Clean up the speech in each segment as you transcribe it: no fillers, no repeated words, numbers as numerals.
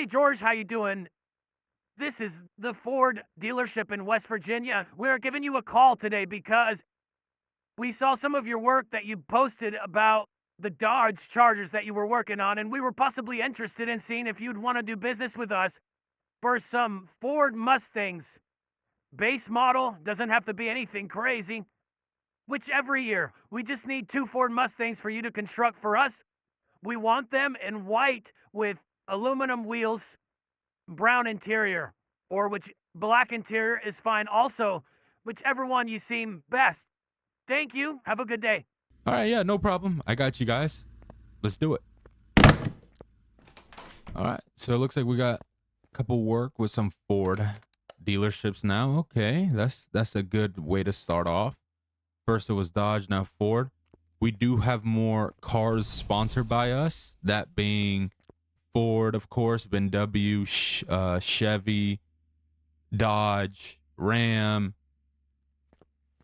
Hey George, how you doing? This is the Ford dealership in West Virginia. We're giving you a call today because we saw some of your work that you posted about the Dodge Chargers that you were working on, and we were possibly interested in seeing if you'd want to do business with us for some Ford Mustangs. Base model, doesn't have to be anything crazy. Whichever year. We just need 2 Ford Mustangs for you to construct for us. We want them in white with aluminum wheels, brown interior, or which black interior is fine also, whichever one you seem best. Thank you. Have a good day. All right, yeah, no problem. I got you guys. Let's do it. All right, so it looks like we got a couple work with some Ford dealerships now. Okay, that's a good way to start off. First it was Dodge, now Ford. We do have more cars sponsored by us, that being Ford, of course, BMW, Chevy, Dodge, Ram,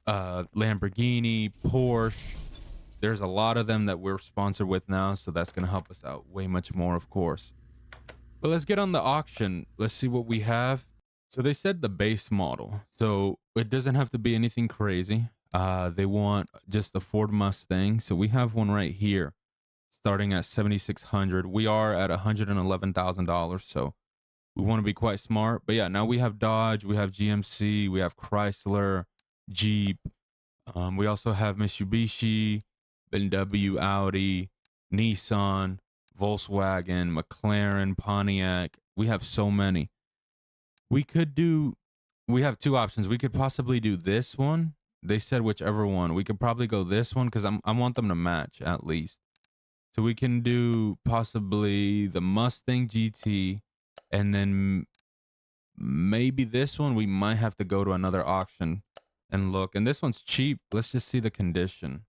Lamborghini, Porsche. There's a lot of them that we're sponsored with now, so that's going to help us out way much more, of course. But let's get on the auction. Let's see what we have. So they said the base model, so it doesn't have to be anything crazy. They want just the Ford Mustang, so we have one right here starting at 7,600. We are at $111,000, so we want to be quite smart. But yeah, now we have Dodge, we have GMC, we have Chrysler, Jeep. We also have Mitsubishi, BMW, Audi, Nissan, Volkswagen, McLaren, Pontiac. We have so many. We have two options. We could possibly do this one. They said whichever one. We could probably go this one because I want them to match at least. So we can do possibly the Mustang GT, and then maybe this one. We might have to go to another auction and look. And this one's cheap. Let's just see the condition.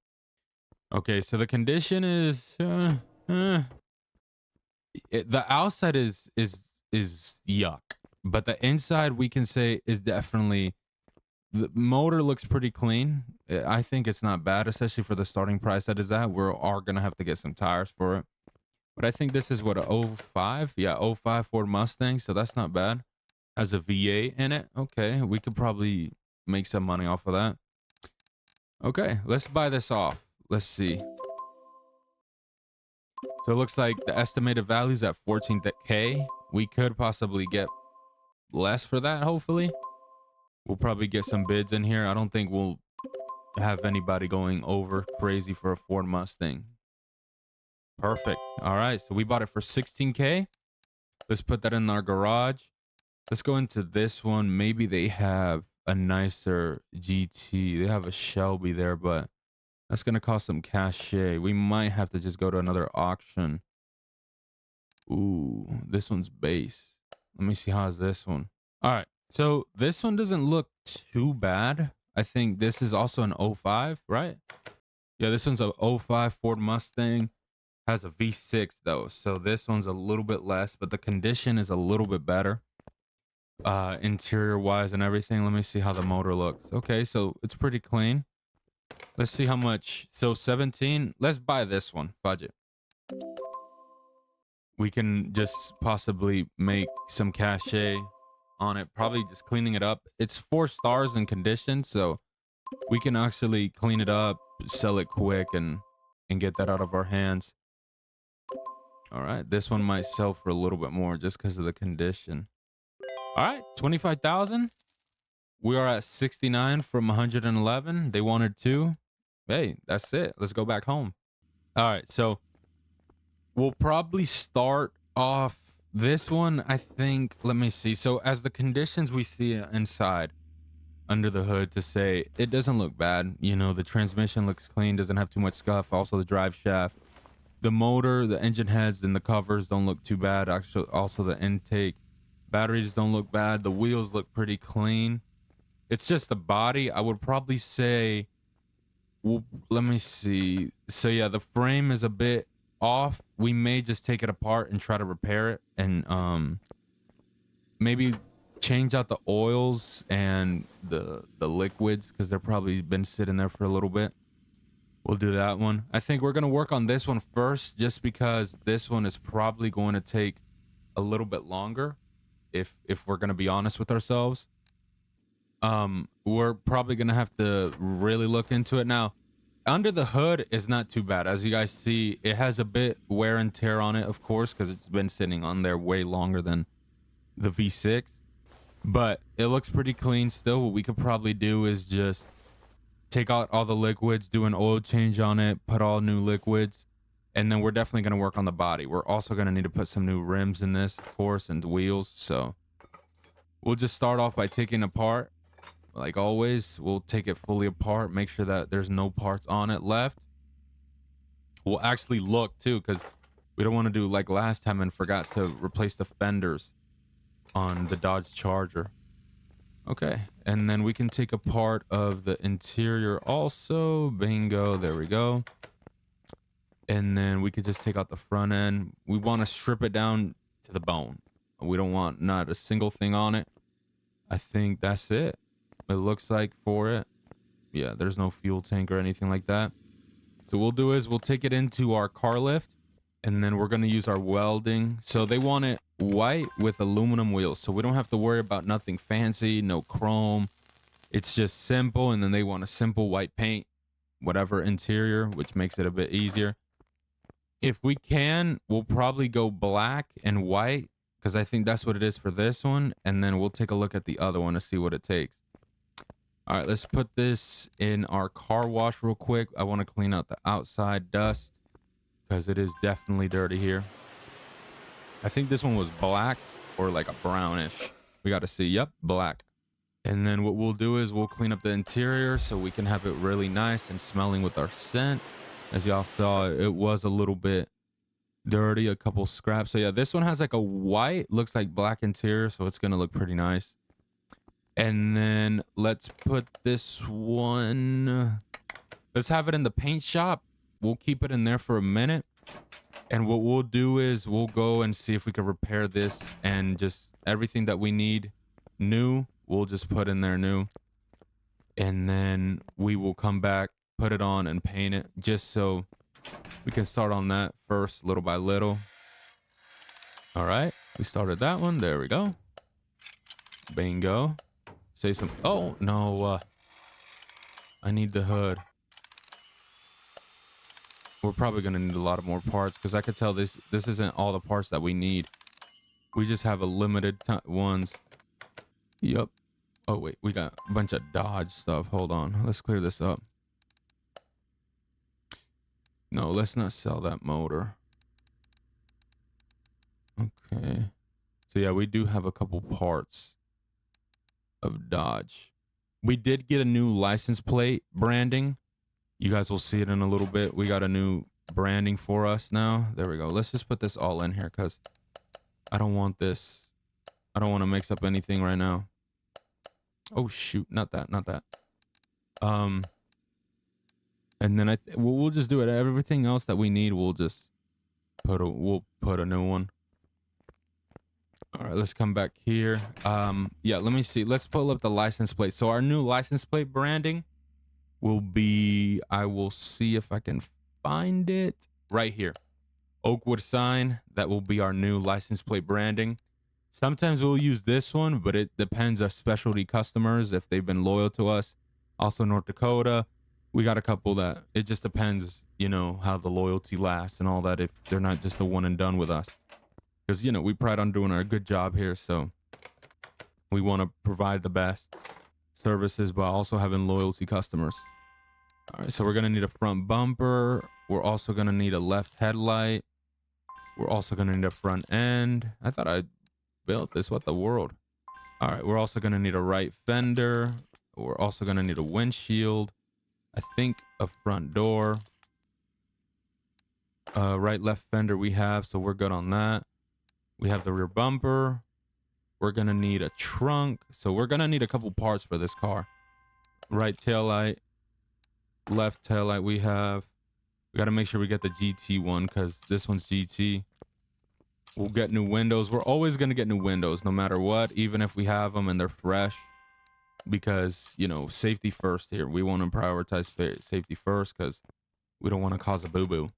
Okay, so the condition is the outside is yuck, but the inside we can say is definitely, the motor looks pretty clean. I think it's not bad, especially for the starting price that is at. We are gonna have to get some tires for it, but I think this is what, a '05, yeah, '05 Ford Mustang, so that's not bad. Has a V8 in it. Okay, we could probably make some money off of that. Okay, let's buy this off. Let's see. So it looks like the estimated value is at 14K. We could possibly get less for that, hopefully. We'll probably get some bids in here. I don't think we'll have anybody going over crazy for a Ford Mustang. Perfect. All right, so we bought it for 16K. Let's put that in our garage. Let's go into this one. Maybe they have a nicer GT. They have a Shelby there, but that's going to cost some cachet. We might have to just go to another auction. Ooh, this one's base. Let me see, how's this one? All right, so this one doesn't look too bad. I think this is also an '05, right? Yeah, this one's a '05 Ford Mustang. Has a V6 though, so this one's a little bit less, but the condition is a little bit better. Interior wise and everything. Let me see how the motor looks. Okay, so it's pretty clean. Let's see how much. So 17. Let's buy this one. Budget. We can just possibly make some cachet on it. Probably just cleaning it up. It's 4 stars in condition, so we can actually clean it up, sell it quick, and get that out of our hands. All right, this one might sell for a little bit more just because of the condition. All right, 25,000. We are at 69 from 111. They wanted 2. Hey, that's it. Let's go back home. All right, so we'll probably start off this one, I think. Let me see. So as the conditions we see inside under the hood, to say it doesn't look bad. You know, the transmission looks clean, doesn't have too much scuff. Also the drive shaft, the motor, the engine heads, and the covers don't look too bad. Actually, also the intake, batteries don't look bad. The wheels look pretty clean. It's just the body. I would probably say, well, let me see. So yeah, the frame is a bit off. We may just take it apart and try to repair it, and maybe change out the oils and the liquids, because they're probably been sitting there for a little bit. We'll do that one. I think we're gonna work on this one first, just because this one is probably going to take a little bit longer if we're going to be honest with ourselves. We're probably going to have to really look into it. Now, under the hood is not too bad. As you guys see, it has a bit wear and tear on it, of course, because it's been sitting on there way longer than the V6, but it looks pretty clean still. What we could probably do is just take out all the liquids, do an oil change on it, put all new liquids, and then we're definitely going to work on the body. We're also going to need to put some new rims in this, of course, and wheels. So we'll just start off by taking apart. Like always, we'll take it fully apart, make sure that there's no parts on it left. We'll actually look too, because we don't want to do like last time and forgot to replace the fenders on the Dodge Charger. Okay, and then we can take a part of the interior also. Bingo, there we go. And then we could just take out the front end. We want to strip it down to the bone. We don't want not a single thing on it. I think that's it. It looks like for it. Yeah, there's no fuel tank or anything like that. So what we'll do is we'll take it into our car lift, and then we're going to use our welding. So they want it white with aluminum wheels, so we don't have to worry about nothing fancy, no chrome. It's just simple. And then they want a simple white paint, whatever interior, which makes it a bit easier. If we can, we'll probably go black and white, because I think that's what it is for this one. And then we'll take a look at the other one to see what it takes. All right, let's put this in our car wash real quick. I want to clean out the outside dust because it is definitely dirty here. I think this one was black or like a brownish. We got to see. Yep, black. And then what we'll do is we'll clean up the interior so we can have it really nice and smelling with our scent. As y'all saw, it was a little bit dirty, a couple scraps. So yeah, this one has like a white, looks like black interior, so it's going to look pretty nice. And then let's put this one, let's have it in the paint shop. We'll keep it in there for a minute. And what we'll do is we'll go and see if we can repair this, and just everything that we need new, we'll just put in there new. And then we will come back, put it on and paint it, just so we can start on that first, little by little. All right, we started that one. There we go. Bingo. Say some. Oh no, I need the hood. We're probably gonna need a lot of more parts, because I could tell this isn't all the parts that we need. We just have a limited ones. Yep. Oh wait, we got a bunch of Dodge stuff. Hold on, let's clear this up. No, let's not sell that motor. Okay. So yeah, we do have a couple parts of Dodge. We did get a new license plate branding. You guys will see it in a little bit. We got a new branding for us now. There we go. Let's just put this all in here, because I don't want this. I don't want to mix up anything right now. Oh shoot, not that. And then we'll just do it. Everything else that we need, we'll just put a new one. All right, let's come back here. Yeah, let me see. Let's pull up the license plate. So our new license plate branding will be, I will see if I can find it right here. Oakwood sign. That will be our new license plate branding. Sometimes we'll use this one, but it depends on specialty customers if they've been loyal to us. Also North Dakota, we got a couple that it just depends, you know, how the loyalty lasts and all that, if they're not just a one and done with us. Because, you know, we pride on doing our good job here, so we want to provide the best services by also having loyalty customers. All right, so we're going to need a front bumper. We're also going to need a left headlight. We're also going to need a front end. I thought I built this. What the world? All right, we're also going to need a right fender. We're also going to need a windshield. I think a front door. Right, left fender we have, so we're good on that. We have the rear bumper. We're going to need a trunk. So we're going to need a couple parts for this car. Right tail light. Left tail light we have. We got to make sure we get the GT one, because this one's GT. We'll get new windows. We're always going to get new windows no matter what, even if we have them and they're fresh, because, you know, safety first here. We want to prioritize safety first, because we don't want to cause a boo-boo.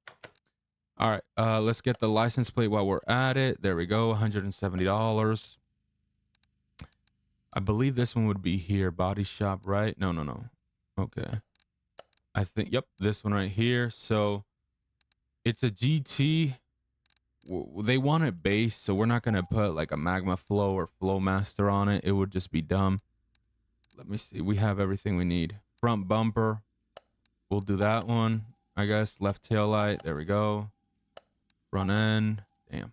All right, let's get the license plate while we're at it. There we go, $170. I believe this one would be here, body shop, right? No, no, no. Okay. I think, yep, this one right here. So it's a GT. They want it base, so we're not going to put like a Magma Flow or Flow Master on it. It would just be dumb. Let me see. We have everything we need. Front bumper. We'll do that one, I guess. Left tail light. There we go. Front end. Damn.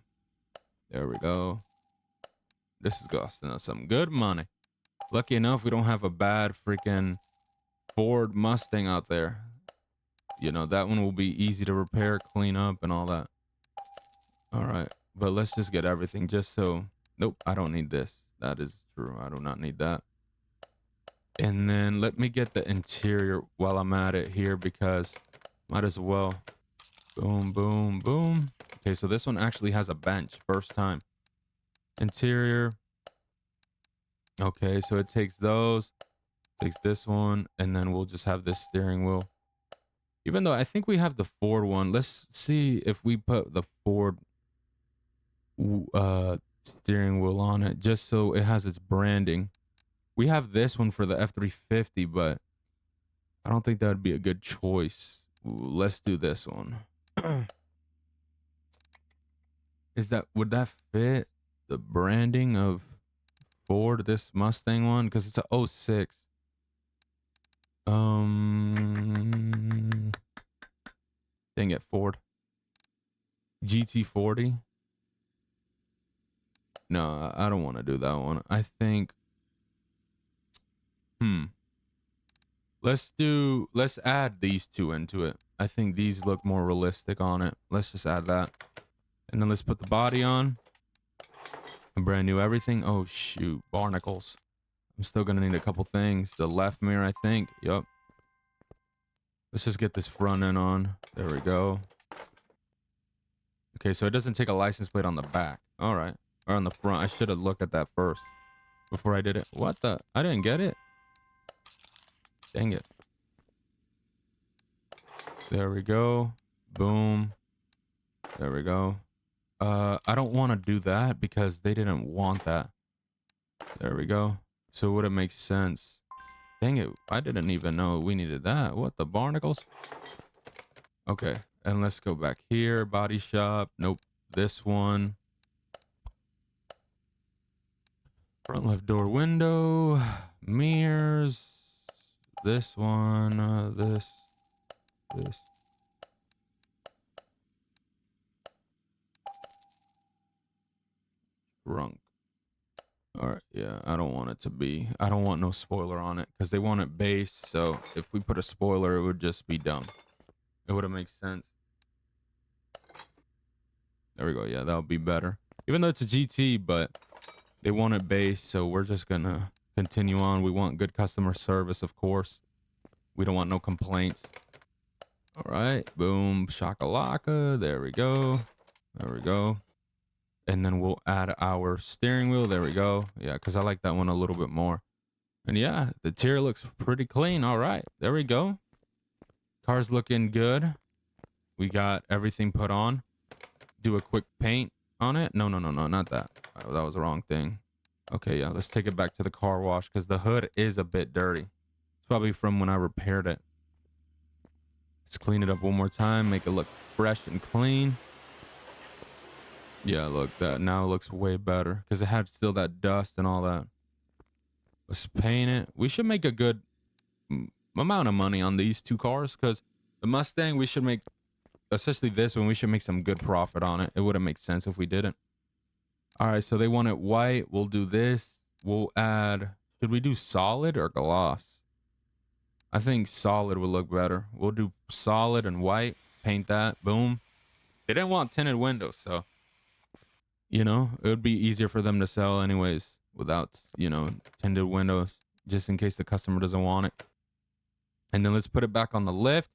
There we go. This is costing us some good money. Lucky enough, we don't have a bad freaking Ford Mustang out there. You know, that one will be easy to repair, clean up, and all that. All right. But let's just get everything just so... Nope, I don't need this. That is true. I do not need that. And then let me get the interior while I'm at it here because might as well. Boom, boom, boom. Okay, so this one actually has a bench. First time. Interior. Okay, so it takes those. Takes this one. And then we'll just have this steering wheel. Even though I think we have the Ford one. Let's see if we put the Ford steering wheel on it. Just so it has its branding. We have this one for the F350, but I don't think that would be a good choice. Ooh, let's do this one. Would that fit the branding of Ford, this Mustang one? Because it's a 06. Dang it, Ford. GT40. No, I don't want to do that one. I think let's add these two into it. I think these look more realistic on it. Let's just add that. And then let's put the body on. A brand new everything. Oh shoot, barnacles. I'm still gonna need a couple things. The left mirror, I think. Yup. Let's just get this front end on. There we go. Okay, so it doesn't take a license plate on the back. All right. Or on the front. I should have looked at that first before I did it. What the? I didn't get it. Dang it. There we go. Boom. There we go. I don't want to do that because they didn't want that. There we go. So would it make sense? Dang it. I didn't even know we needed that. What, the barnacles? Okay. And let's go back here. Body shop. Nope. This one. Front left door window. Mirrors. This one. This. Trunk. All right, yeah, I don't want it to be. I don't want no spoiler on it because they want it base. So if we put a spoiler, it would just be dumb. It wouldn't make sense. There we go. Yeah, that would be better. Even though it's a GT, but they want it base, so we're just gonna continue on. We want good customer service, of course. We don't want no complaints. All right, boom, shakalaka. There we go. There we go. And then we'll add our steering wheel. There we go. Yeah, because I like that one a little bit more. And yeah, the interior looks pretty clean. All right, there we go. Car's looking good. We got everything put on. Do a quick paint on it. No, not that. Oh, that was the wrong thing. Okay, yeah, let's take it back to the car wash because the hood is a bit dirty. It's probably from when I repaired it. Let's clean it up one more time. Make it look fresh and clean. Yeah, look, that now looks way better because it had still that dust and all that. Let's paint it. We should make a good amount of money on these two cars because the Mustang, we should make, especially this one, we should make some good profit on it. It wouldn't make sense if we didn't. All right, so they want it white. We'll do this. We'll add, should we do solid or gloss? I think solid would look better. We'll do solid and white. Paint that. Boom. They didn't want tinted windows, so you know, it would be easier for them to sell anyways without, you know, tinted windows, just in case the customer doesn't want it. And then let's put it back on the lift.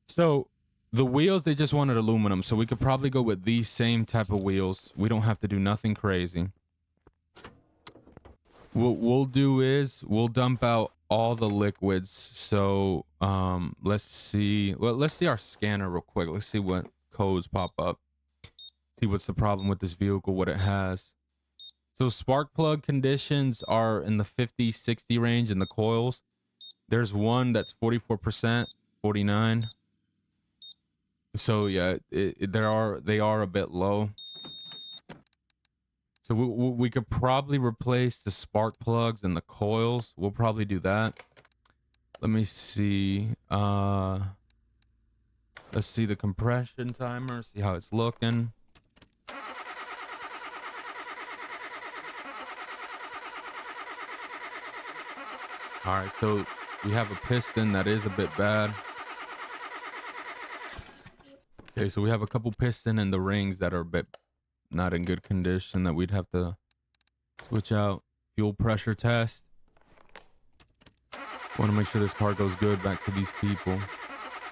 So the wheels, they just wanted aluminum. So we could probably go with these same type of wheels. We don't have to do nothing crazy. What we'll do is we'll dump out all the liquids. So let's see. Well, let's see our scanner real quick. Let's see what codes pop up. See what's the problem with this vehicle, what it has. So spark plug conditions are in the 50, 60 range in the coils. There's one that's 44%, 49. So yeah, they are a bit low. So we could probably replace the spark plugs and the coils. We'll probably do that. Let me see. Let's see the compression timer. See how it's looking. All right, so we have a piston that is a bit bad. Okay, so we have a couple piston in the rings that are a bit not in good condition that we'd have to switch out. Fuel pressure test. Want to make sure this car goes good back to these people.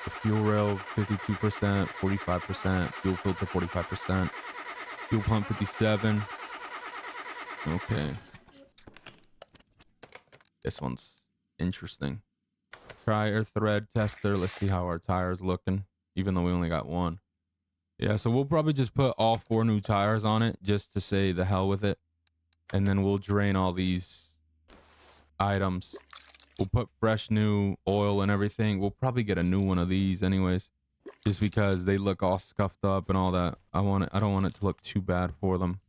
The fuel rail 52%, 45%, fuel filter 45%, fuel pump 57. Okay. This one's interesting. Tire thread tester. Let's see how our tire's looking, even though we only got one. Yeah, so we'll probably just put all 4 new tires on it just to say the hell with it. And then we'll drain all these items. We'll put fresh new oil and everything. We'll probably get a new one of these anyways, just because they look all scuffed up and all that. I don't want it to look too bad for them.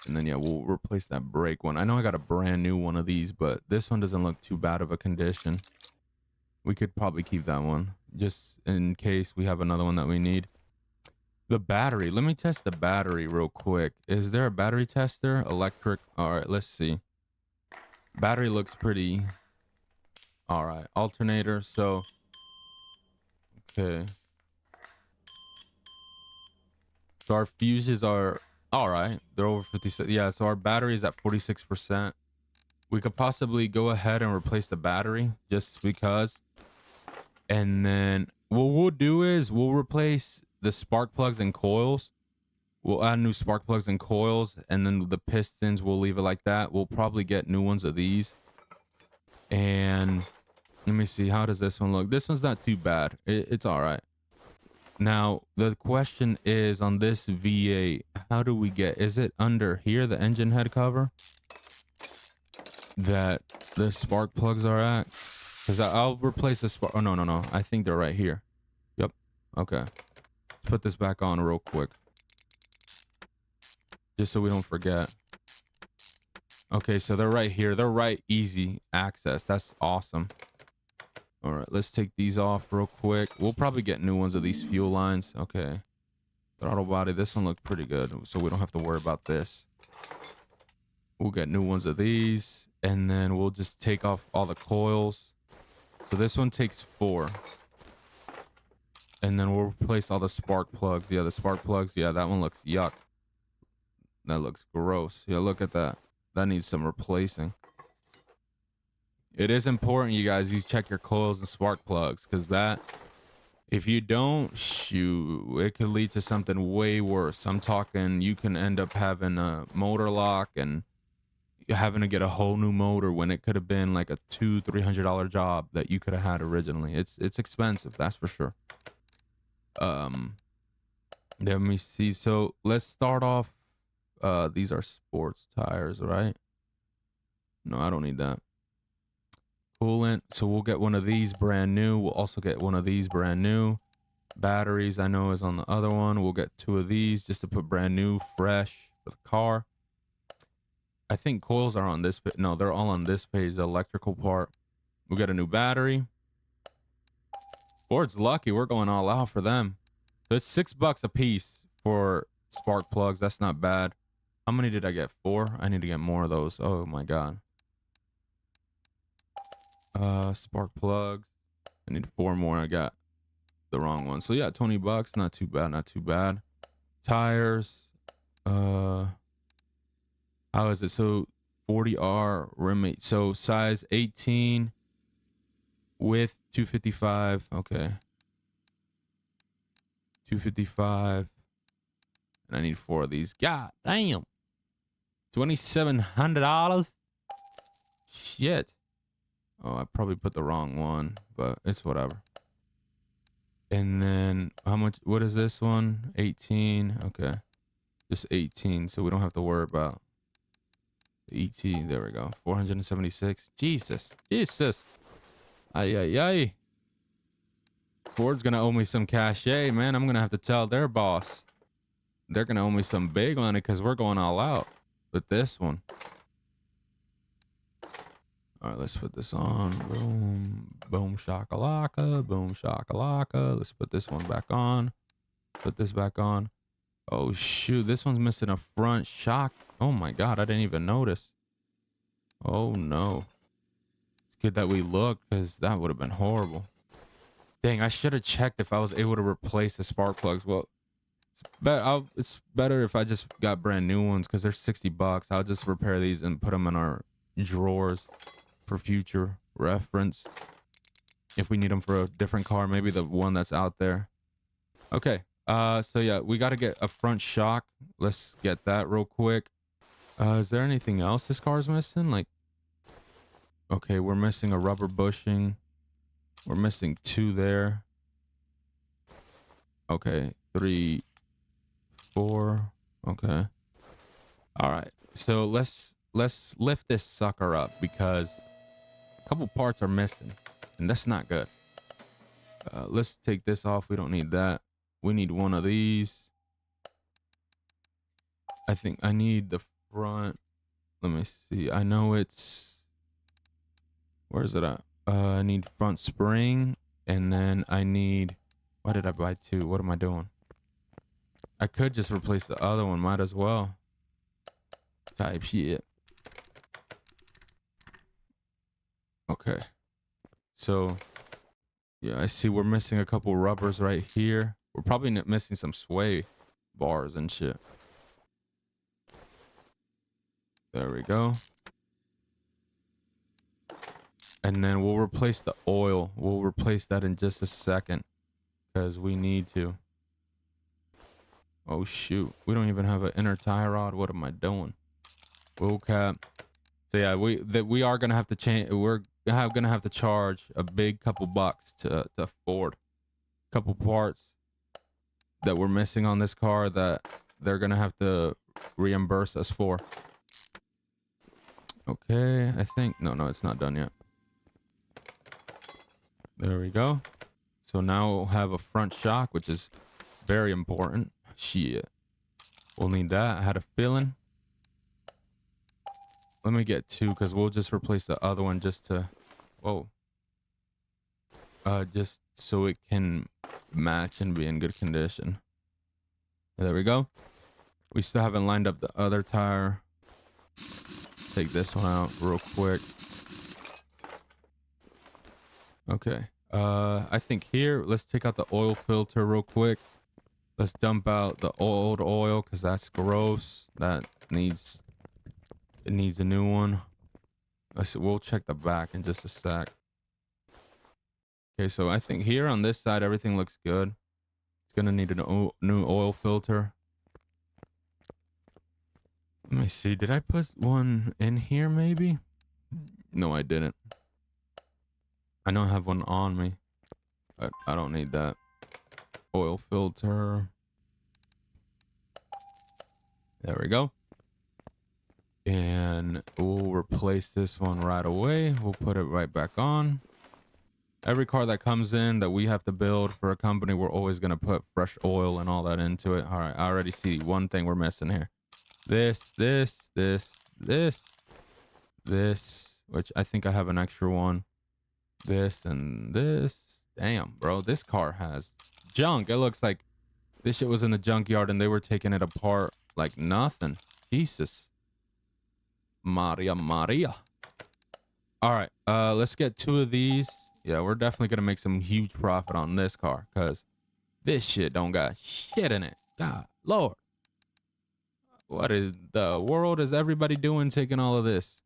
And then yeah, we'll replace that brake one. I know I got a brand new one of these, but this one doesn't look too bad of a condition. We could probably keep that one just in case we have another one that we need. The battery. Let me test the battery real quick. Is there a battery tester? Electric. All right, let's see. Battery looks pretty... All right, alternator. So, okay. So our fuses are all right. They're over 56. Yeah, so our battery is at 46%. We could possibly go ahead and replace the battery just because. And then what we'll do is we'll replace the spark plugs and coils. We'll add new spark plugs and coils, and then the pistons, we'll leave it like that. We'll probably get new ones of these. And let me see, how does this one look? This one's not too bad. It's all right. Now, the question is on this V8, how do we get, is it under here, the engine head cover, that the spark plugs are at? Because I'll replace the spark. Oh, no. I think they're right here. Yep. Okay. Let's put this back on real quick, just so we don't forget. Okay, so they're right here. They're right, easy access. That's awesome. All right, let's take these off real quick. We'll probably get new ones of these fuel lines. Okay. Throttle body. This one looked pretty good, so we don't have to worry about this. We'll get new ones of these, and then we'll just take off all the coils. So this one takes 4. And then we'll replace all the spark plugs. Yeah, the spark plugs. Yeah, that one looks yuck. That looks gross. Yeah, look at that. That needs some replacing. It is important, you guys, you check your coils and spark plugs, because that, if you don't, shoot, it could lead to something way worse. I'm talking you can end up having a motor lock and having to get a whole new motor when it could have been like a $200-300 job that you could have had originally. It's expensive, that's for sure. Let me see. So let's start off. These are sports tires, right? No, I don't need that. Coolant. So we'll get one of these brand new. We'll also get one of these brand new. Batteries, I know, is on the other one. We'll get 2 of these just to put brand new, fresh for the car. I think coils are on this page. No, they're all on this page, the electrical part. We'll get a new battery. Ford's lucky. We're going all out for them. So it's $6 a piece for spark plugs. That's not bad. How many did I get? 4? I need to get more of those. Oh my god. Spark plugs. I need 4 more. I got the wrong one. So yeah, $20. Not too bad. Not too bad. Tires. How is it? So 40R rim. So size 18 width 255. Okay. 255. And I need 4 of these. God damn. $2,700. Shit. Oh, I probably put the wrong one, but it's whatever. And then how much? What is this one? 18. Okay, just 18, so we don't have to worry about ET. There we go. 476. Jesus, Jesus. Ay ay ay. Ford's gonna owe me some cachet, man. I'm gonna have to tell their boss. They're gonna owe me some big money because we're going all out with this one. All right, let's put this on. Boom, boom, shakalaka, boom, shakalaka. Let's put this one back on. Put this back on. Oh shoot, this one's missing a front shock. Oh my god, I didn't even notice. Oh no. It's good that we looked because that would have been horrible. Dang, I should have checked if I was able to replace the spark plugs. Well, it's better if I just got brand new ones because they're 60 bucks. I'll just repair these and put them in our drawers for future reference. If we need them for a different car, maybe the one that's out there. Okay. So yeah, we got to get a front shock. Let's get that real quick. Is there anything else this car's missing? Like, okay, we're missing a rubber bushing. We're missing 2 there. Okay, 3, 4. Okay. All right. So let's lift this sucker up because a couple parts are missing, and that's not good. Let's take this off. We don't need that. We need one of these. I think I need the front. Let me see. I know it's, where is it at? I need front spring, and then I need, why did I buy 2? What am I doing? I could just replace the other one. Might as well. Type shit. Okay. So, yeah, I see we're missing a couple rubbers right here. We're probably missing some sway bars and shit. There we go. And then we'll replace the oil. We'll replace that in just a second because we need to. Oh shoot, we don't even have an inner tie rod. What am I doing? Wheel cap. So yeah, we are gonna have to change. We're gonna have to charge a big couple bucks to Ford. Couple parts that we're missing on this car that they're gonna have to reimburse us for. Okay, I think no, it's not done yet. There we go. So now we'll have a front shock, which is very important. Shit. We'll need that. I had a feeling. Let me get 2 because we'll just replace the other one just to, whoa. Just so it can match and be in good condition. There we go. We still haven't lined up the other tire. Take this one out real quick. Okay. I think here, let's take out the oil filter real quick. Let's dump out the old oil because that's gross. It needs a new one. We'll check the back in just a sec. Okay, so I think here on this side, everything looks good. It's gonna need a new oil filter. Let me see. Did I put one in here maybe? No, I didn't. I know I have one on me, but I don't need that. Oil filter. There we go. And we'll replace this one right away. We'll put it right back on. Every car that comes in that we have to build for a company, we're always going to put fresh oil and all that into it. All right, I already see one thing we're missing here. This, which I think I have an extra one. This and this. Damn, bro, this car has junk. It looks like this shit was in the junkyard and they were taking it apart like nothing. Jesus. Maria. All right, let's get 2 of these. Yeah, we're definitely gonna make some huge profit on this car because this shit don't got shit in it. God Lord. What is the world is everybody doing taking all of this?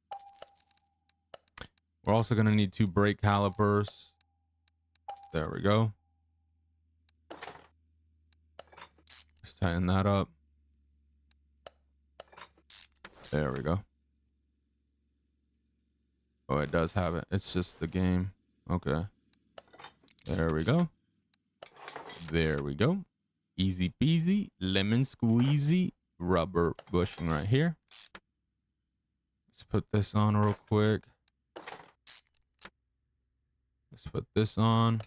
We're also gonna need 2 brake calipers. There we go. Let's tighten that up. There we go. Oh, it does have it. It's just the game. Okay. There we go. There we go. Easy peasy, lemon squeezy, rubber bushing right here. Let's put this on real quick. Let's put this on.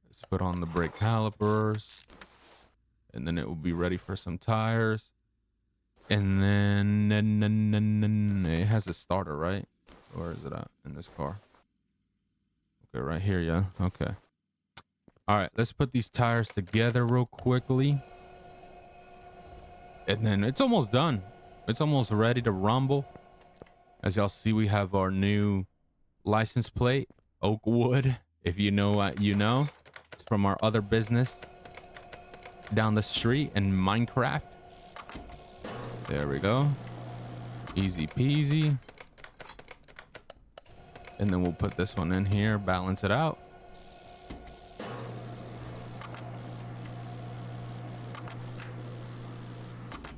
Let's put on the brake calipers. And then it will be ready for some tires. And then it has a starter, right? Where is it at in this car? Okay, right here, yeah. Okay. All right, let's put these tires together real quickly. And then it's almost done. It's almost ready to rumble. As y'all see, we have our new license plate, Oakwood. If you know what you know. It's from our other business down the street in Minecraft. There we go. Easy peasy. And then we'll put this one in here, balance it out.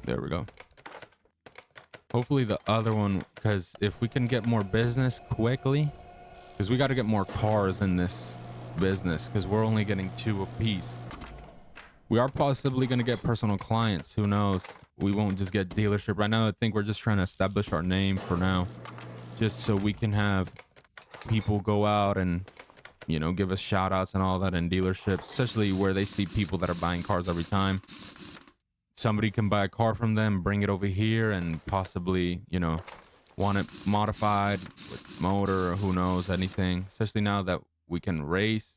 There we go. Hopefully the other one, because if we can get more business quickly, because we got to get more cars in this business, because we're only getting 2 a piece. We are possibly going to get personal clients. Who knows? We won't just get dealership. Right now, I think we're just trying to establish our name for now, just so we can have people go out and, you know, give us shout outs and all that in dealerships, especially where they see people that are buying cars every time. Somebody can buy a car from them, bring it over here, and possibly, you know, want it modified with motor or who knows, anything. Especially now that we can race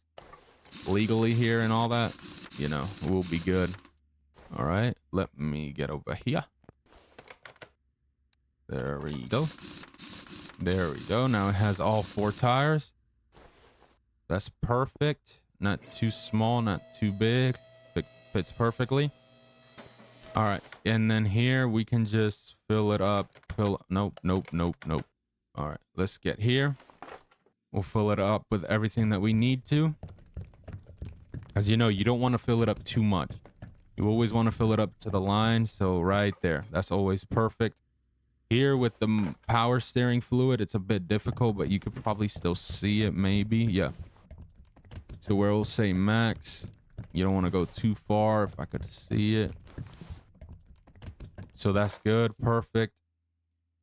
legally here and all that, you know, we'll be good. All right, let me get over here. There we go. There we go. Now it has all 4 tires. That's perfect. Not too small, not too big. Fits perfectly. All right, and then here we can just fill it up. Nope. All right, let's get here. We'll fill it up with everything that we need to. As you know, you don't want to fill it up too much. You always want to fill it up to the line. So right there, that's always perfect. Here with the power steering fluid, it's a bit difficult, but you could probably still see it maybe. Yeah. So where we'll say max, you don't want to go too far if I could see it. So that's good. Perfect.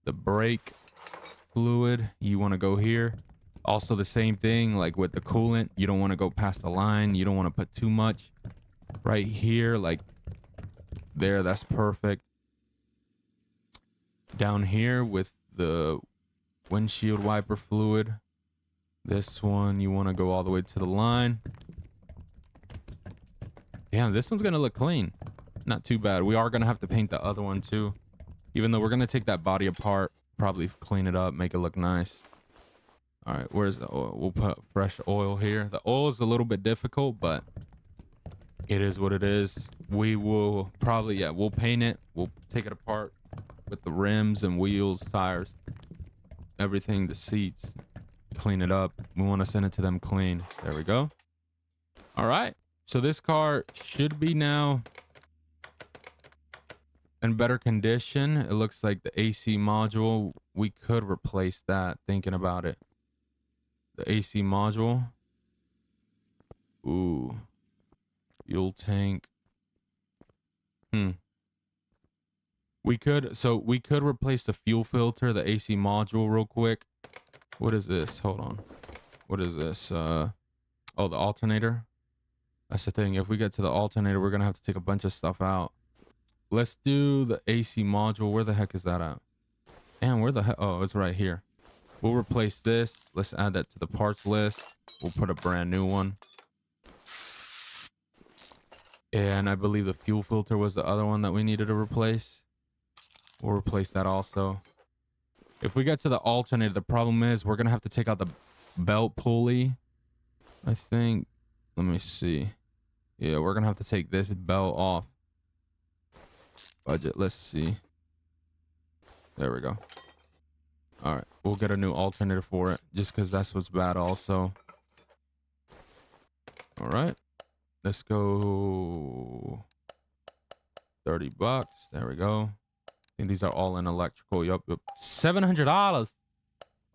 The brake fluid, you want to go here. Also the same thing, like with the coolant, you don't want to go past the line. You don't want to put too much right here, like there. That's perfect. Down here with the windshield wiper fluid, this one, you want to go all the way to the line. Damn, this one's going to look clean. Not too bad. We are going to have to paint the other one too. Even though we're going to take that body apart, probably clean it up, make it look nice. All right, where's the oil? We'll put fresh oil here. The oil is a little bit difficult, but it is what it is. We will probably, yeah, we'll paint it. We'll take it apart with the rims and wheels, tires, everything, the seats, clean it up. We want to send it to them clean. There we go. All right. So this car should be now in better condition. It looks like the AC module, we could replace that, thinking about it. The AC module. Ooh. Fuel tank. We could replace the fuel filter, the AC module real quick. What is this? Hold on. What is this? Oh, the alternator. That's the thing. If we get to the alternator, we're going to have to take a bunch of stuff out. Let's do the AC module. Where the heck is that at? Damn, where the heck? Oh, it's right here. We'll replace this. Let's add that to the parts list. We'll put a brand new one. And I believe the fuel filter was the other one that we needed to replace. We'll replace that also. If we get to the alternator, the problem is we're going to have to take out the belt pulley, I think. Let me see. Yeah, we're going to have to take this belt off. Budget, let's see. There we go. All right, we'll get a new alternator for it, just because that's what's bad also. All right, let's go. 30 bucks. There we go. I think these are all in electrical. Yup. $700.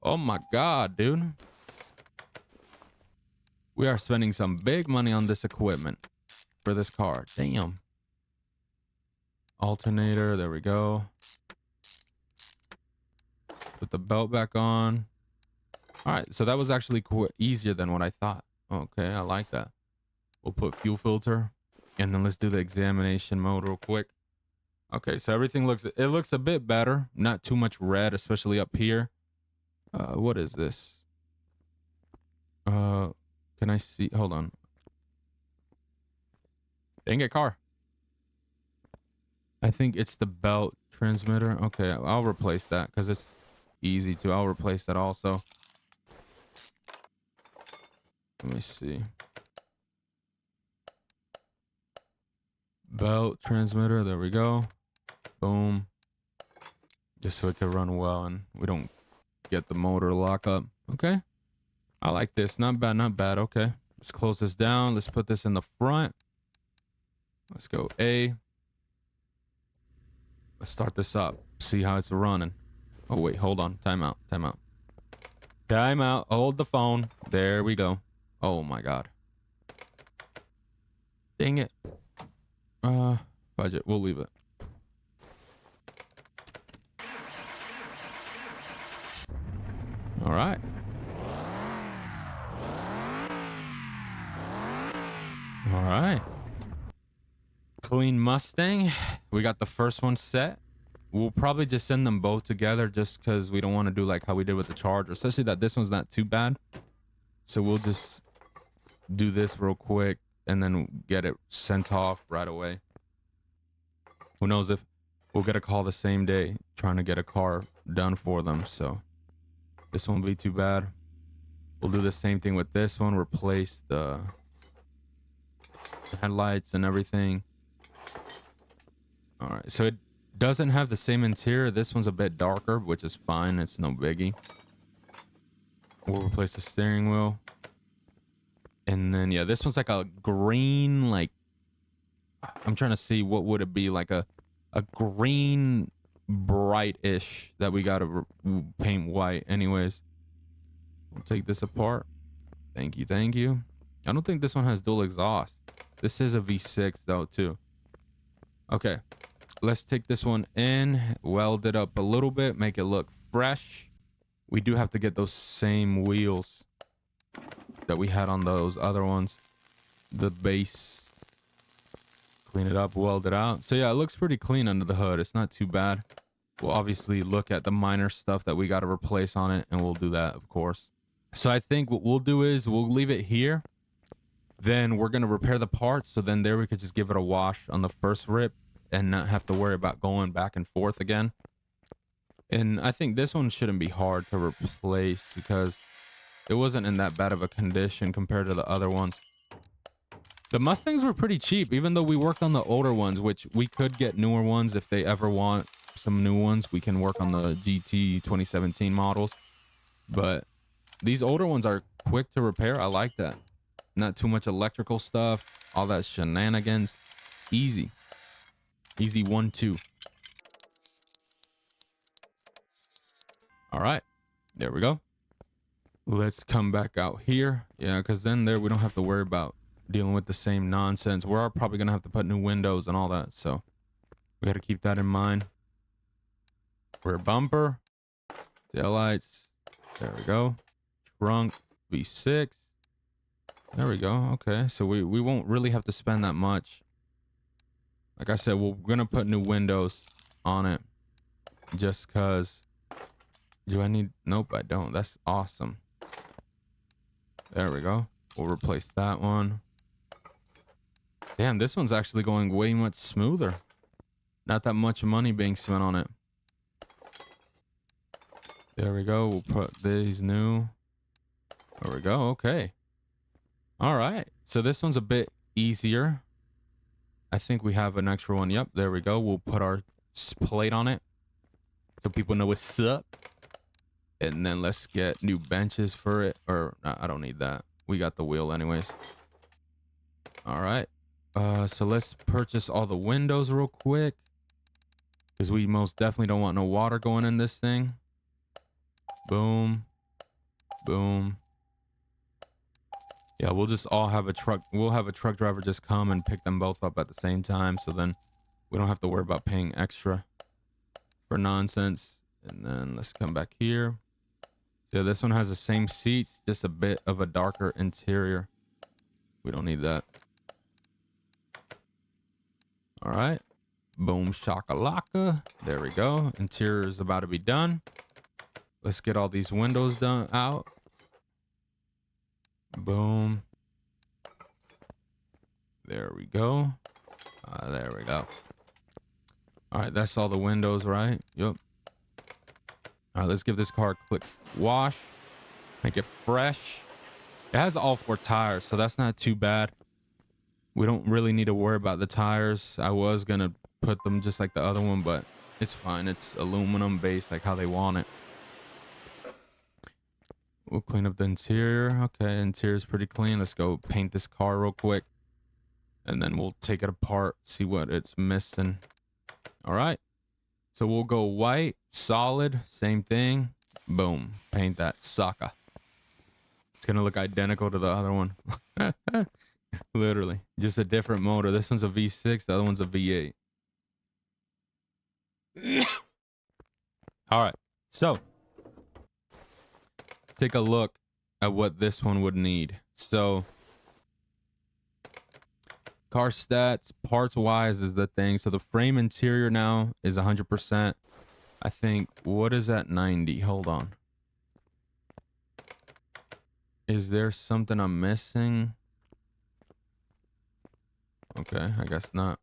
Oh my God, dude. We are spending some big money on this equipment for this car. Damn. Alternator. There we go. Put the belt back on. All right. So that was actually easier than what I thought. Okay. I like that. We'll put fuel filter. And then let's do the examination mode real quick. Okay. So everything looks a bit better. Not too much red, especially up here. What is this? Can I see? Hold on. Dang it, car. I think it's the belt transmitter. Okay, I'll replace that because it's easy to. I'll replace that also. Let me see. Belt transmitter. There we go. Boom. Just so it can run well and we don't get the motor lock up. Okay. I like this. Not bad, not bad. Okay. Let's close this down. Let's put this in the front. Let's go A. Let's start this up. See how it's running. Oh, wait. Hold on. Time out. Time out. Time out. Hold the phone. There we go. Oh, my God. Dang it. Budget. We'll leave it. All right. All right. Clean Mustang. We got the first one set. We'll probably just send them both together just because we don't want to do like how we did with the Charger, especially that this one's not too bad. So we'll just do this real quick and then get it sent off right away. Who knows if we'll get a call the same day trying to get a car done for them. So this won't be too bad. We'll do the same thing with this one. Replace the headlights and everything. All right. So it doesn't have the same interior. This one's a bit darker, which is fine. It's no biggie. We'll replace the steering wheel. And then, yeah, this one's like a green, like, I'm trying to see what would it be, like a green bright-ish that we got to paint white. Anyways, we'll take this apart. Thank you, thank you. I don't think this one has dual exhaust. This is a V6 though, too. Okay, let's take this one in, weld it up a little bit, make it look fresh. We do have to get those same wheels that we had on those other ones. The base. Clean it up, weld it out. So yeah, it looks pretty clean under the hood. It's not too bad. We'll obviously look at the minor stuff that we got to replace on it, and we'll do that, of course. So I think what we'll do is we'll leave it here. Then we're going to repair the parts. So then there we could just give it a wash on the first rip and not have to worry about going back and forth again. And I think this one shouldn't be hard to replace because it wasn't in that bad of a condition compared to the other ones. The Mustangs were pretty cheap, even though we worked on the older ones, which we could get newer ones if they ever want some new ones. We can work on the GT 2017 models. But these older ones are quick to repair. I like that. Not too much electrical stuff, all that shenanigans. Easy. Easy 1-2. All right. There we go. Let's come back out here. Yeah, because then there we don't have to worry about dealing with the same nonsense. We're probably going to have to put new windows and all that. So we got to keep that in mind. Rear bumper. Tail lights. There we go. Trunk. V6. There we go. Okay. So we won't really have to spend that much. Like I said, we're going to put new windows on it. Just because. Do I need... Nope, I don't. That's awesome. There we go. We'll replace that one. Damn, this one's actually going way much smoother. Not that much money being spent on it. There we go. We'll put these new. There we go. Okay. All right. So this one's a bit easier. I think we have an extra one. Yep. There we go. We'll put our plate on it so people know what's up. And then let's get new benches for it. Or I don't need that. We got the wheel anyways. All right. So let's purchase all the windows real quick. Because we most definitely don't want no water going in this thing. Boom. Boom. Yeah, we'll just all have a truck. We'll have a truck driver just come and pick them both up at the same time. So then we don't have to worry about paying extra for nonsense. And then let's come back here. Yeah, this one has the same seats, just a bit of a darker interior. We don't need that. All right. Boom shakalaka. There we go. Interior is about to be done. Let's get all these windows done out. Boom. There we go. There we go. All right, that's all the windows, right? Yep. All right, let's give this car a quick wash. Make it fresh. It has all 4 tires, so that's not too bad. We don't really need to worry about the tires. I was going to put them just like the other one, but it's fine. It's aluminum based, like how they want it. We'll clean up the interior. Okay, interior is pretty clean. Let's go paint this car real quick. And then we'll take it apart, see what it's missing. All right. So we'll go white, solid, same thing. Boom. Paint that sucker. It's going to look identical to the other one. Literally. Just a different motor. This one's a V6. The other one's a V8. All right. So take a look at what this one would need. So car stats, parts wise is the thing. So the frame interior now is 100%. I think, what is at 90? Hold on. Is there something I'm missing? Okay, I guess not.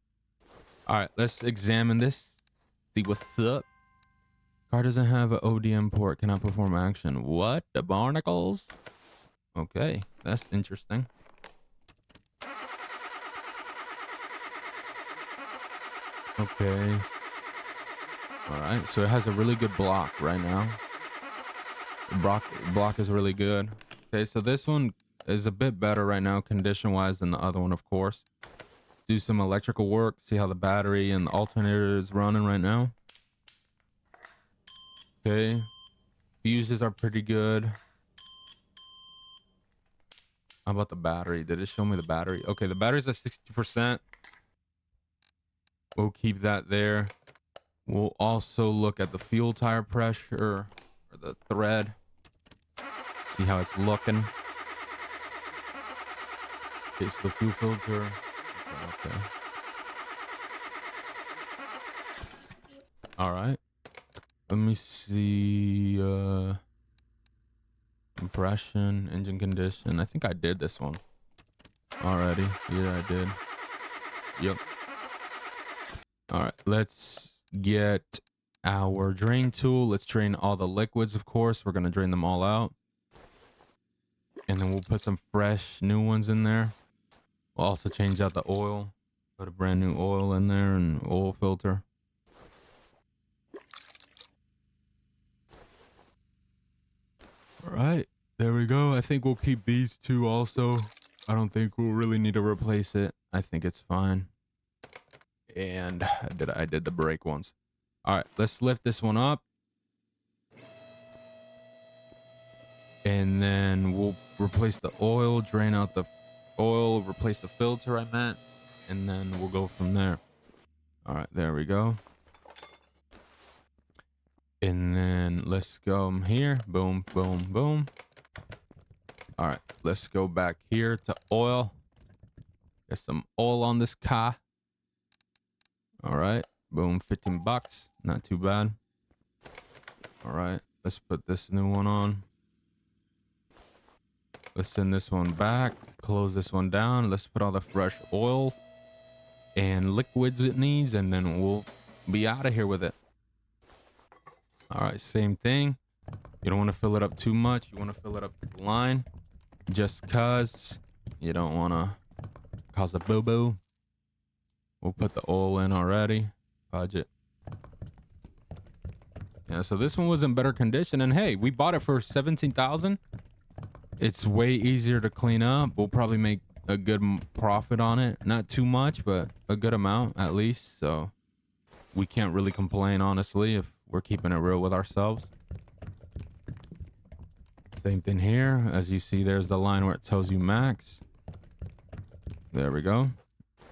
All right, let's examine this. See what's up. Car doesn't have an ODM port. Cannot perform action. What? The barnacles? Okay, that's interesting. Okay. All right, so it has a really good block right now. The block is really good. Okay, so this one is a bit better right now, condition-wise, than the other one, of course. Do some electrical work, see how the battery and the alternator is running right now. Okay, fuses are pretty good. How about the battery? Did it show me the battery? Okay, the battery's at 60%. We'll keep that there. We'll also look at the fuel tire pressure, or the thread. See how it's looking. Okay, so the fuel filter. Okay. All right. Let me see. Compression, engine condition. I think I did this one already. Yeah, I did. Yep. All right. Let's get our drain tool. Let's drain all the liquids, of course. We're going to drain them all out. And then we'll put some fresh new ones in there. We'll also change out the oil. Put a brand new oil in there and oil filter. All right, there we go. I think we'll keep these two also. I don't think we'll really need to replace it. I think it's fine. And I did the brake ones. All right, let's lift this one up. And then we'll replace the oil, drain out the oil, replace the filter I meant, and then we'll go from there. All right, there we go. And then let's go here. Boom, boom, boom. All right, let's go back here to oil. Get some oil on this car. All right, boom, 15 bucks. Not too bad. All right, let's put this new one on. Let's send this one back. Close this one down. Let's put all the fresh oils and liquids it needs, and then we'll be out of here with it. All right, same thing. You don't want to fill it up too much. You want to fill it up to the line, just cause you don't want to cause a boo-boo. We'll put the oil in already. Budget. Yeah, so this one was in better condition, and hey, we bought it for 17,000. It's way easier to clean up. We'll probably make a good profit on it. Not too much, but a good amount at least. So we can't really complain, honestly, if we're keeping it real with ourselves. Same thing here. As you see, there's the line where it tells you max. There we go.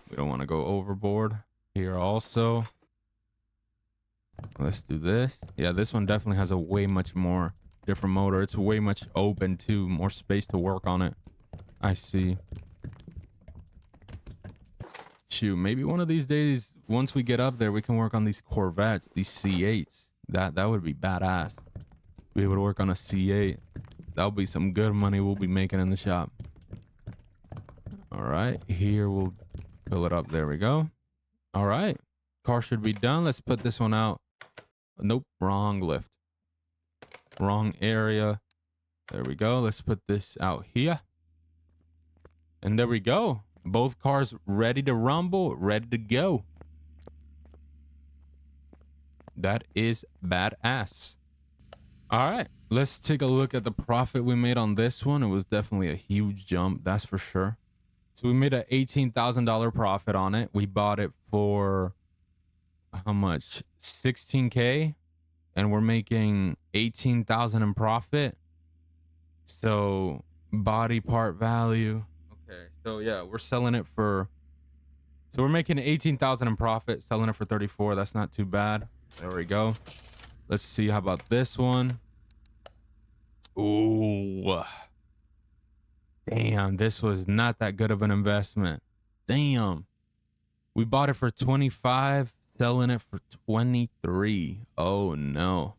We don't want to go overboard here also. Let's do this. Yeah, this one definitely has a way much more different motor. It's way much open too, more space to work on it. I see. Shoot, maybe one of these days, once we get up there, we can work on these Corvettes, these C8s. That would be badass. We able to work on a C8. That'll be some good money we'll be making in the shop. All right, here we'll fill it up. There we go. All right, car should be done. Let's put this one out. Nope, wrong lift. Wrong area. There we go. Let's put this out here. And there we go. Both cars ready to rumble, ready to go. That is badass. All right, let's take a look at the profit we made on this one. It was definitely a huge jump, that's for sure. So we made an $18,000 profit on it. We bought it for how much? 16K, and we're making 18,000 in profit. So body part value. Okay, so yeah, we're selling it for, so we're making 18,000 in profit, selling it for 34. That's not too bad. There we go. Let's see, how about this one? Ooh. Damn, this was not that good of an investment. Damn. We bought it for 25, selling it for 23. Oh no.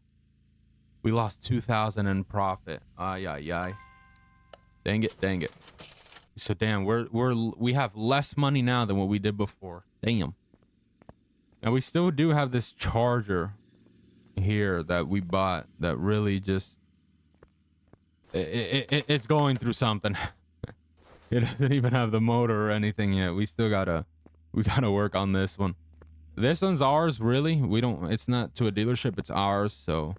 We lost 2,000 in profit. Ay, ay, ay. Dang it, dang it. So damn, we have less money now than what we did before. Damn. And we still do have this Charger here that we bought that really just it's going through something. It doesn't even have the motor or anything yet. We gotta work on this one. This one's ours, really. It's not to a dealership, it's ours, so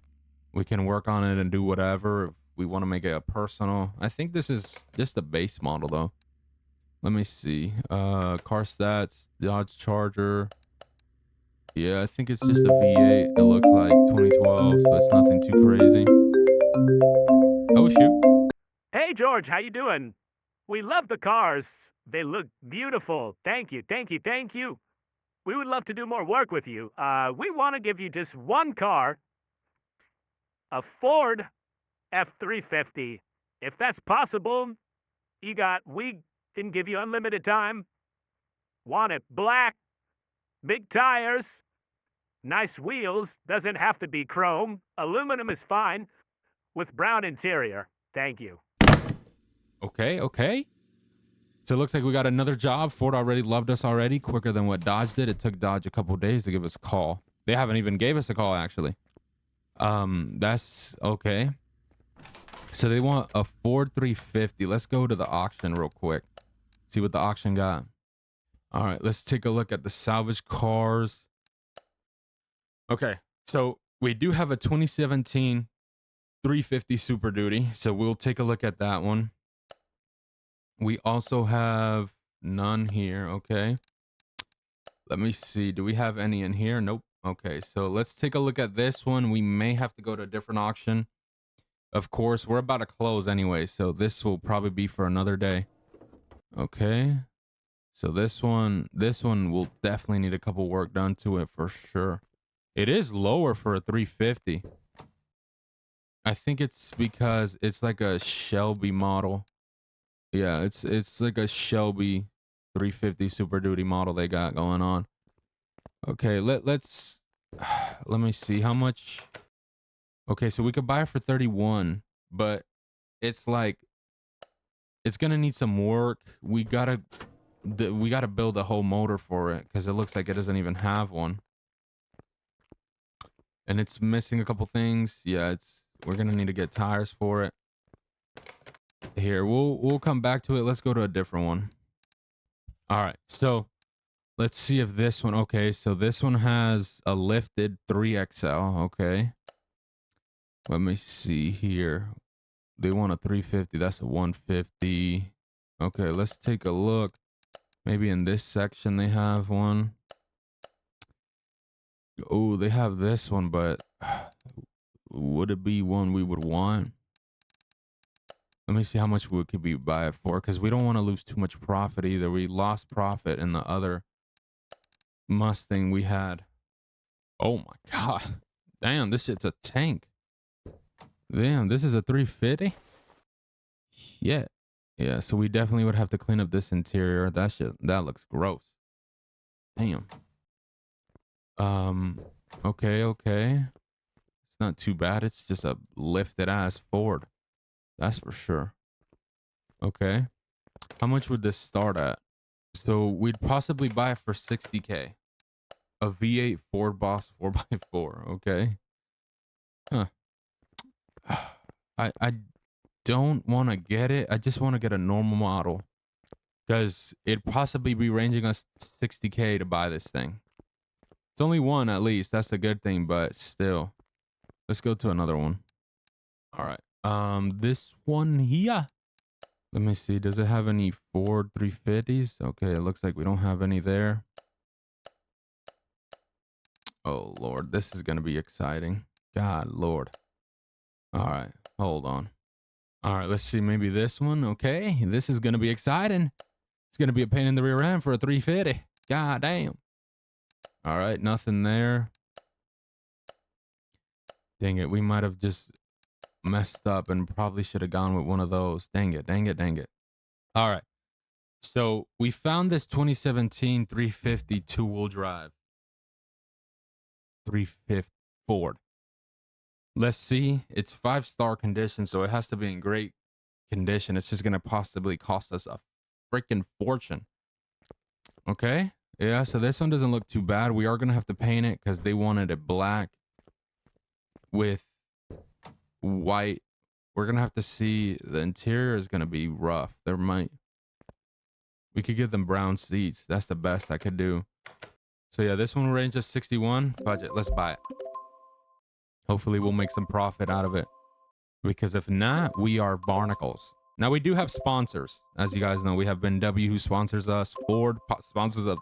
we can work on it and do whatever if we want to make it a personal. I think this is just a base model though. Let me see. Car stats, Dodge Charger. Yeah, I think it's just a V8. It looks like 2012, so it's nothing too crazy. Oh shoot. Hey, George, how you doing? We love the cars. They look beautiful. Thank you, thank you, thank you. We would love to do more work with you. We want to give you just one car, a Ford F350. If that's possible, we can give you unlimited time. Want it black, big tires, nice wheels, doesn't have to be chrome. Aluminum is fine, with brown interior. Thank you. Okay, okay. So it looks like we got another job. Ford already loved us already, quicker than what Dodge did. It took Dodge a couple days to give us a call. They haven't even gave us a call, actually. That's okay. So they want a Ford 350. Let's go to the auction real quick. See what the auction got. All right, let's take a look at the salvage cars. Okay, so we do have a 2017 350 Super Duty. So we'll take a look at that one. We also have none here. Okay. Let me see. Do we have any in here? Nope. Okay. So let's take a look at this one. We may have to go to a different auction. Of course, we're about to close anyway, so this will probably be for another day. Okay. So this one will definitely need a couple work done to it for sure. It is lower for a 350. I think it's because it's like a Shelby model. Yeah, it's like a Shelby 350 Super Duty model they got going on. Okay, let's let me see how much. Okay, so we could buy it for 31, but it's like it's gonna need some work. We gotta build a whole motor for it because it looks like it doesn't even have one, and it's missing a couple things. Yeah, we're gonna need to get tires for it. Here, we'll come back to it. Let's go to a different one. All right, so let's see if this one. Okay, so this one has a lifted 3XL. Okay, let me see here. They want a 350. That's a 150. Okay, let's take a look. Maybe in this section they have one. Oh, they have this one, but would it be one we would want? Let me see how much we could be buy it for, because we don't want to lose too much profit either. We lost profit in the other Mustang we had. Oh my god. Damn, this shit's a tank. Damn, this is a 350? Yeah. Yeah, so we definitely would have to clean up this interior. That looks gross. Damn. Okay, okay. It's not too bad. It's just a lifted ass Ford. That's for sure. Okay. How much would this start at? So we'd possibly buy it for 60K. A V8 Ford Boss 4x4. Okay. Huh. I don't want to get it. I just want to get a normal model, because it'd possibly be ranging us 60K to buy this thing. It's only one at least. That's a good thing, but still. Let's go to another one. All right. This one here. Let me see. Does it have any Ford 350s? Okay, it looks like we don't have any there. Oh, Lord. This is going to be exciting. God, Lord. All right. Hold on. All right. Let's see. Maybe this one. Okay. This is going to be exciting. It's going to be a pain in the rear end for a 350. God damn. All right. Nothing there. Dang it. We might have just messed up and probably should have gone with one of those. Dang it. Dang it. Dang it. All right. So we found this 2017 350 two-wheel drive 350 Ford. Let's see. It's 5-star condition, so it has to be in great condition. It's just going to possibly cost us a freaking fortune. Okay. Yeah, so this one doesn't look too bad. We are going to have to paint it because they wanted it black with white. We're going to have to see. The interior is going to be rough. We could give them brown seats. That's the best I could do. So yeah, this one ranges 61 budget. Let's buy it. Hopefully we'll make some profit out of it, because if not, we are barnacles. Now we do have sponsors. As you guys know, we have BMW who sponsors us. Ford sponsors us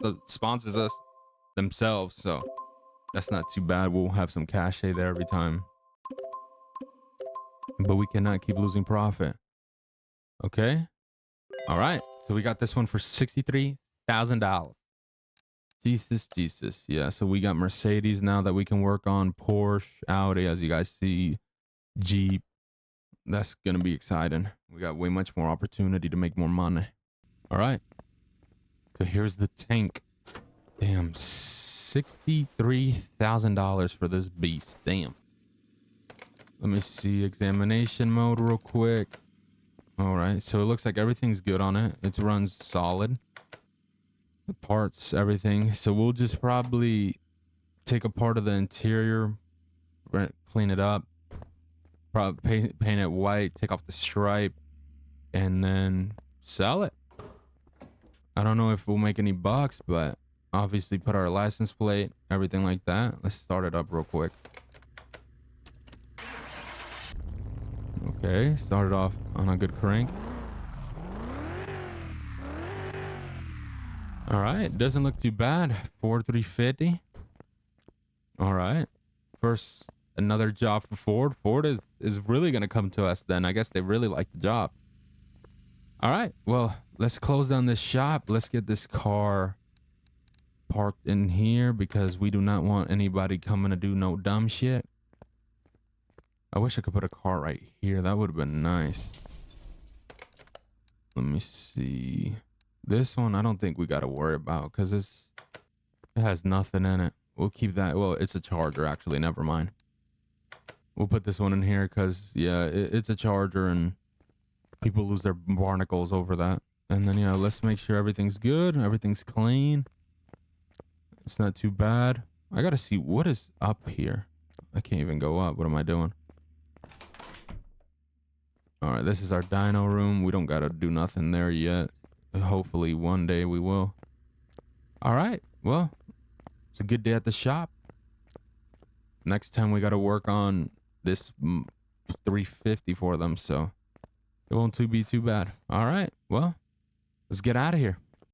themselves. So that's not too bad. We'll have some cachet there every time. But we cannot keep losing profit. Okay. All right. So we got this one for $63,000. Jesus. Yeah. So we got Mercedes now that we can work on. Porsche, Audi, as you guys see, Jeep. That's going to be exciting. We got way much more opportunity to make more money. All right. So here's the tank. Damn. $63,000 for this beast. Damn. Let me see examination mode real quick. All right. So it looks like everything's good on it. It runs solid. The parts, everything. So we'll just probably take a part of the interior, clean it up, probably paint it white, take off the stripe, and then sell it. I don't know if we'll make any bucks, but obviously put our license plate, everything like that. Let's start it up real quick. Okay, started off on a good crank. All right, doesn't look too bad. Ford 350. All right, first another job for Ford. Ford is really gonna come to us then. I guess they really like the job. All right, well, let's close down this shop. Let's get this car parked in here because we do not want anybody coming to do no dumb shit. I wish I could put a car right here. That would have been nice. Let me see. This one, I don't think we got to worry about because it has nothing in it. We'll keep that. Well, it's a Charger, actually. Never mind. We'll put this one in here because, yeah, it's a Charger and people lose their barnacles over that. And then, yeah, let's make sure everything's good. Everything's clean. It's not too bad. I got to see what is up here. I can't even go up. What am I doing? All right, this is our dyno room. We don't got to do nothing there yet. Hopefully one day we will. All right, well, it's a good day at the shop. Next time we got to work on this 350 for them, so it won't be too bad. All right, well, let's get out of here.